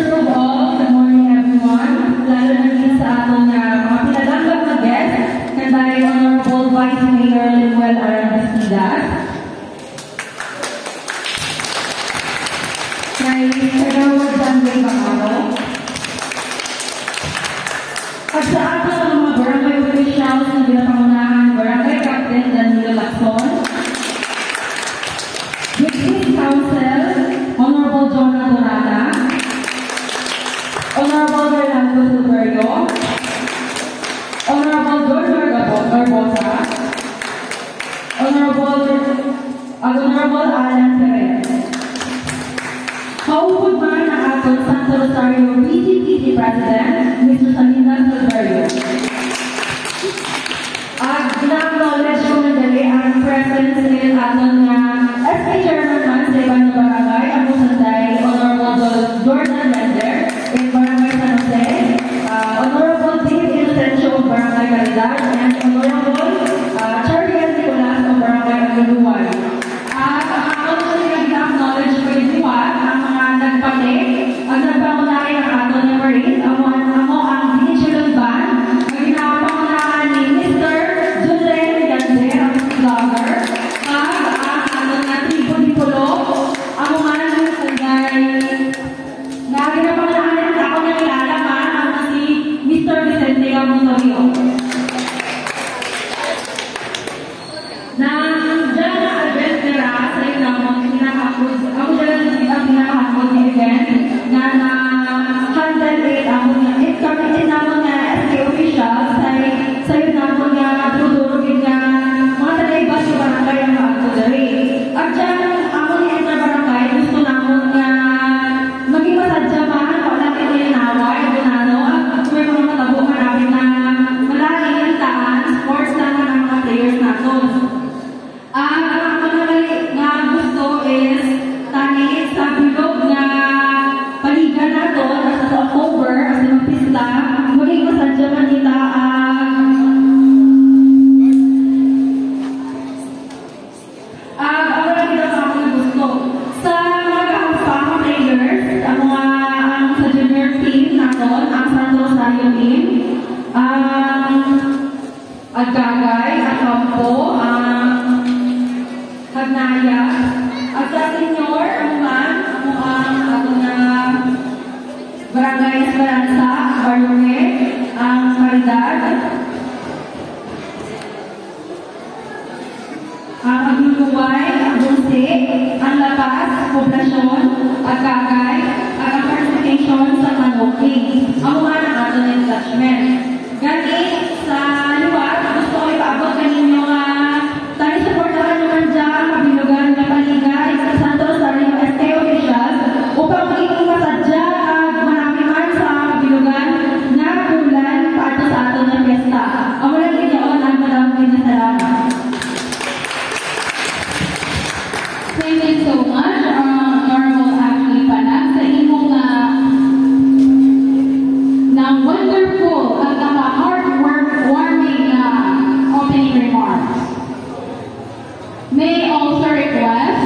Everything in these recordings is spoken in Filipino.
First of all, good morning everyone. Lalo na din sa ating mga pinalanggap na guest, kanday Honorable Vice Mayor Limuel Arandesidas. Kay Honorable John Ray Bacaro. At sa ating mga barangay officials na binapangunahan, Barangay Captain Danilo Lacson, District Council, Honorable Jonah Dorada, Honorable Fernando Silverio, Honorable George Barbosa, Honorable Alan Perez. Kaupod man ang ating Santo Rosario PCPC President, Mr. Salinas Silverio. At ina-acknowledge ko madali ang presence ng ating SK Chairman man sa ibang barangay, ang Sanday, Honorable Jordan Lender, in Barangay San Jose, Honorable Dave Inocencio of Barangay Caridad, and Honorable Charian Nicolas of Barangay Aguluan. At ang ina-acknowledge ko rin ang mga nagpate, ang nagpangunahin ng ating na Marines, ang Digital Band, ang pinapangunahan ni Mr. Julen Gander, ang vlogger, at ang ating tribo ni Pulo, ang mga nagsalgay na pinapangunahan ng ako na nilalaman ang si Mr. Vicente Montorio. Nandiyan na adventura sa iyo namang pinakakod, ako dyan ang pinakakod ni event na handle it ako niya. Kami namang SK official sa iyo namang tutulogin nga mga talaybas yung barangay ang maagtudari. At dyan ako ni Enter Barangay, gusto namang maging masadyaman, wala kininaway, gunano, at may mga matabo marami na malaking yung taan, sports na ng mga players natin. Ang nga gusto is tani sa bilog na paligan nato at sa October at sa pista, maging masadyaman nita ang lagi na sa aking gusto. Sa mga players, ang sa junior team natin, ang Santo Rosario team, ang Agagay, ang Campo, ang Hagnaya, at sa senior, ang atong Barangay Esperanza, Barlohe, ang Caridad, ang Aguluway, ang Dulce, ang Lapas, Poblasyon, Agagay, ang Participation sa Manoking, ang mga ng ating engagement. Gani, sa luwag, gusto ko ipaabot kaninyo tayo supportahan naman dyan, kabilugan na paligay sa Santo Rosario SK officials upang magiging masadya at marami man sa kabilugan na bulan para sa atin na piyesta. Ang walang inyoon ang maraming na salamat. Thank you so much, Honorable Ashley Panag, sa imong na wonderful at heartwarming opening remarks. May also request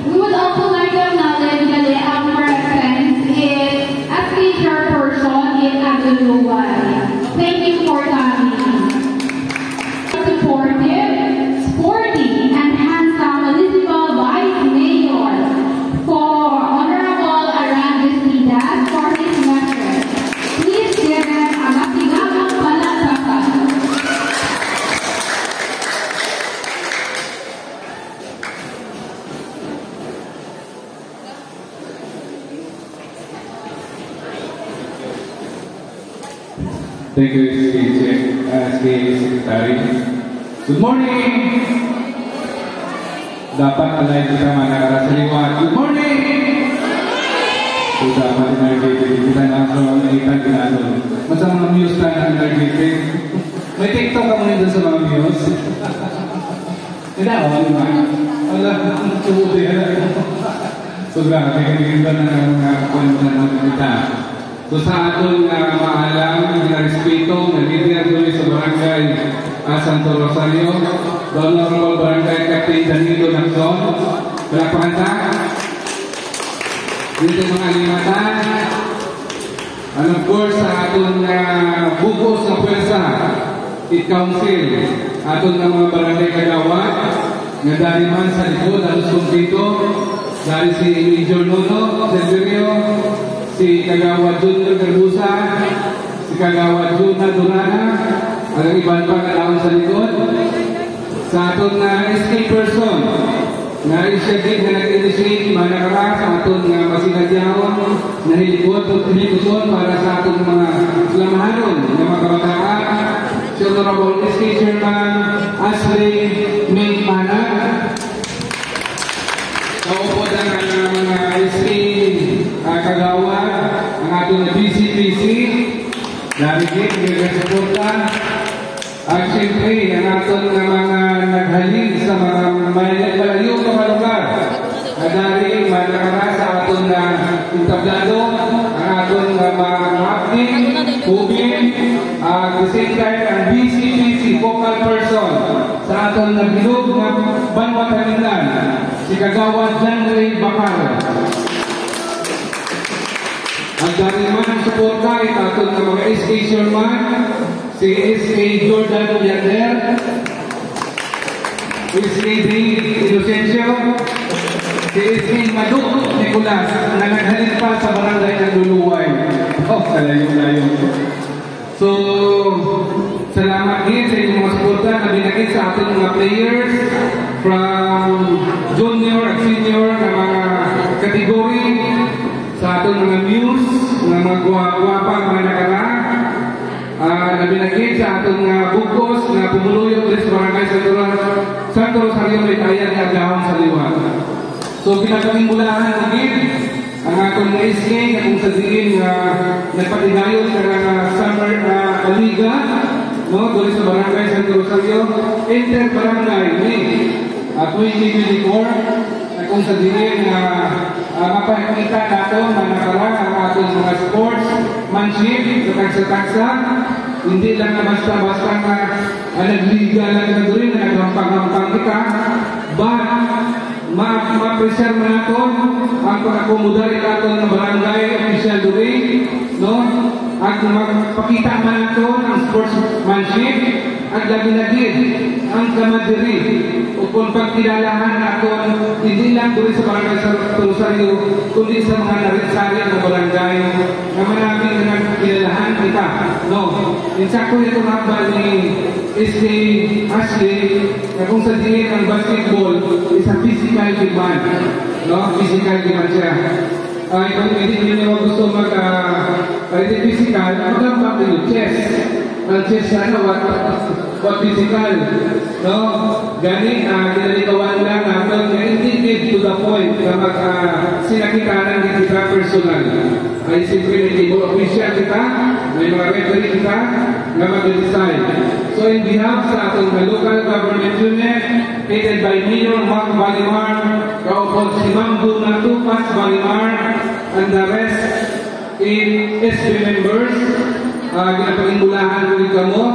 we would also like to acknowledge that our presence is SK Chairperson in Aguluway. Thank you for coming. Supportive, sporty, and handsome municipal vice mayor for Honorable Arandesidas for his message. Please give him a masigagang palakpakan. Thank you, SK Secretary. Good morning! Dapat alay kita manakara sa liwat. Good morning! So, dapat energetic. Kita naso ang ikan ginano. Masa mga muse tayo na energetic. May TikTok ka muna doon sa mga muse. Hindi ako, di ba? Wala, subuti. So, grabe, kanigin ba na mga kwento na kita. So sa atong maalam, respeto, nagiging tuloy sa barangay Santo Rosario, Honorable Barangay Captain Danilo Lacson, palakpakan ta. dito mga limatan. And of course, sa atong bugos na pwersa, i-council, atong mga barangay kagawad, nga dahil man sa likod, alos kong dito, dahil si Major Nono, Silverio, si Kagawad Junior Garbusa, si Kagawad Juna Durana, ang iban pang alaon sa likod. Sa atong SK person, na siya din na nag-initiate manakara sa atong masinadyahon na hilikot o hilikuton para sa atong mga lamahanon na mga kabataan. Si Honorable SK Chairman Ashley May Manag. Naupod ang mga SK kagawad, ang atong BCPC, narigit, nagkasuporta. At siyempre, ang atong mga naghalin sa mga malayong mga lugar. Dahil manakara sa atong entablado, ang atong mga acting, moving, at the same time, ang BCPC, focal person, sa atong nagbilog na Banwa Kalindan, si Kagawad John Ray Bacar. Ang dahil man ang suporta, atong mga SK Sherman, si SK Jordan Yander, SK Dave Inocencio, si SK Madu Nicolas, na naghalin pa sa barangay ng Luluway. Kalayo-layo. So, salamat din sa inyong mga suporta na binagit sa ating mga players from junior at senior na mga kategory, sa atong mga muse, na mga guwapang mga nakara, na binagit sa atong bukos na pumuluyog sa barangay Santo Rosario may kaya ni Agahon sa Liwa. So, pinagkaming mulahan din ang atong SK na kung sa diin nagpatigayon sa summer liga, no, doon sa barangay Santo Rosario, inter-barangay May 2024, na kung sa diin mapakita nato na nakarang ang atong mga sports manship sa tagsa-tagsa, hindi lang na basta-basta na nagliga lang na doon na naghampang-hampang kita, but ma-preserve nato ang pag-akomodar nato ng barangay official doon, no? At magpakita nato ng sportsmanship at lagi-lagi ang kamadiri o kung pagkilalahan nato hindi lang doon sa barangay sa Rosario kundi sa mga narisari ng barangay na maraming nagkilalahan kita, no? Insako ito nabal ni SK Ashley na kung sa diin ang basketball is a physical demand, no? Physical demand siya. Kung hindi nyo gusto mag-physical, magambang din chess. Ang chess sana, what physical, no? Gani, kinalikawan lang natin, hindi to the point na sinakitanan din kita personal. Ay simple na table official kita, may mga referee kita, na mag-decide. So in behalf sa atong local government unit, headed by Mayor Mark Balimar, kaupod si Ma'am Duna Tupas Balimar, and the rest in SB members, ginapagingulahan ko rin kamo,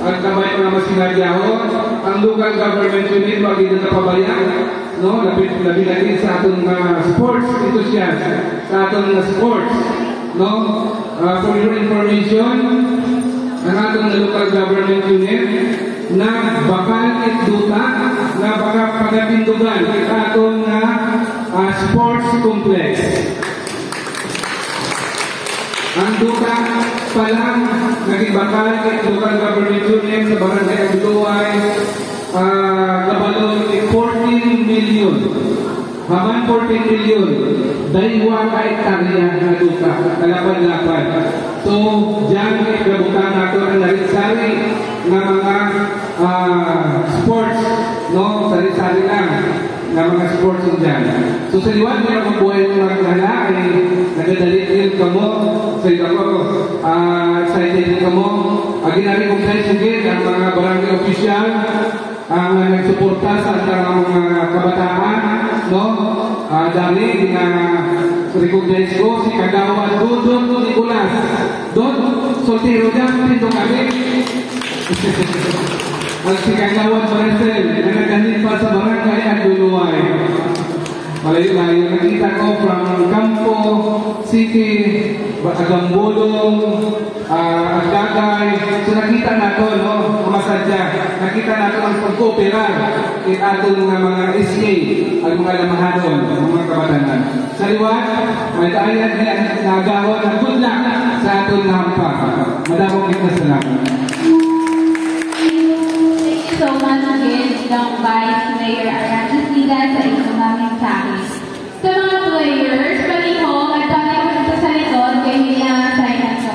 at kamay mga masinadyaho, ang local government unit, wag ito na pabayaan, no? Labi natin sa atong sports enthusiast, sa atong sports, no? For your information, ang atong local government unit, na bakal itduta, na baka pagapindugan, sa atong sports complex. Ang duta pa lang naging bakal ng local government unit sa barangay Agluway, kabalon 14 million. Haman 14 million. Dahil wala hektarya na duta, kalapan-lapan. So, dyan ikabutan nato ang narisari na mga sports, no? Sari-sari lang na mga sports dyan. So, sa liwan na mabuhay ng mga kala ay nagadalit din kamo. So, ako, excited din kamo. Ginari kong tayo sugit ang mga barangay official ang nagsuporta sa mga kabataan, no? Dali, recognize ko si Kagawad Dudon Nicolas. Don, soltero dyan, dito kami. At si Kagawad Marcel, na naghanip pa sa barangay at Luluway. Malayo-layo, nakita ko from Campo City, Agambulong, Agagay. So nakita na to, no? Masadya. Nakita na to ang pag-coopera in atong mga SK, ang mga lamahanon, ang mga kabatanan. Sa liwat, may taayad na nagahon na good luck sa atong nahampa. Madamong kita salamat. Thank you so much again, Dong Vice Mayor Arantes Vida sa inyong naming sakin. Sa mga players, palihong at tayo dito sa likod kay Mila Sainan sa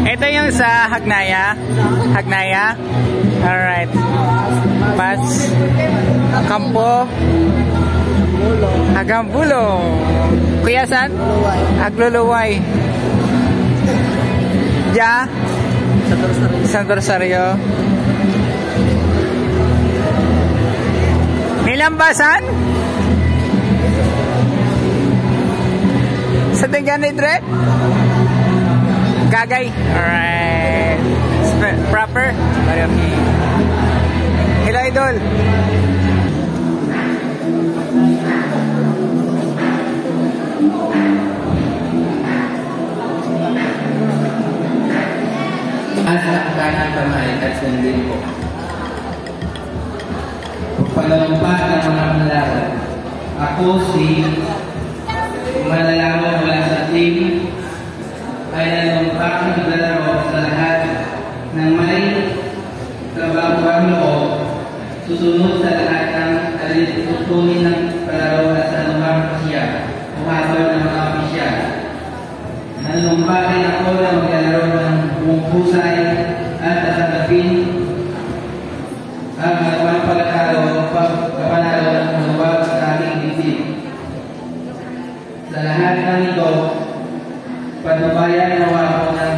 Ito yung sa Hagnaya. Hagnaya. Alright. Pas Kampo Agambulo. Kuya san? Agluluway. Ja. Santo Rosario. Nilambasan? Sa Tinggan Idret? Gagay. Alright. Proper. Okay. Hello, idol. Asa kanan kamay at sundin po. Pagpalampa ng mga malalaman. Ako si malalaman mula sa team ay nalumpak ng naglalaro sa lahat ng may trabahuan loob, susunod sa lahat ng alitutunin ng palaro at nanumpak siya o habol ng mga opisyal. Nanumpak rin ako na maglalaro ng husay at tatagapin ang mga pagkapanalo ng luwag sa aking dibdib. Sa lahat ng ito, patubayan nawa ako ng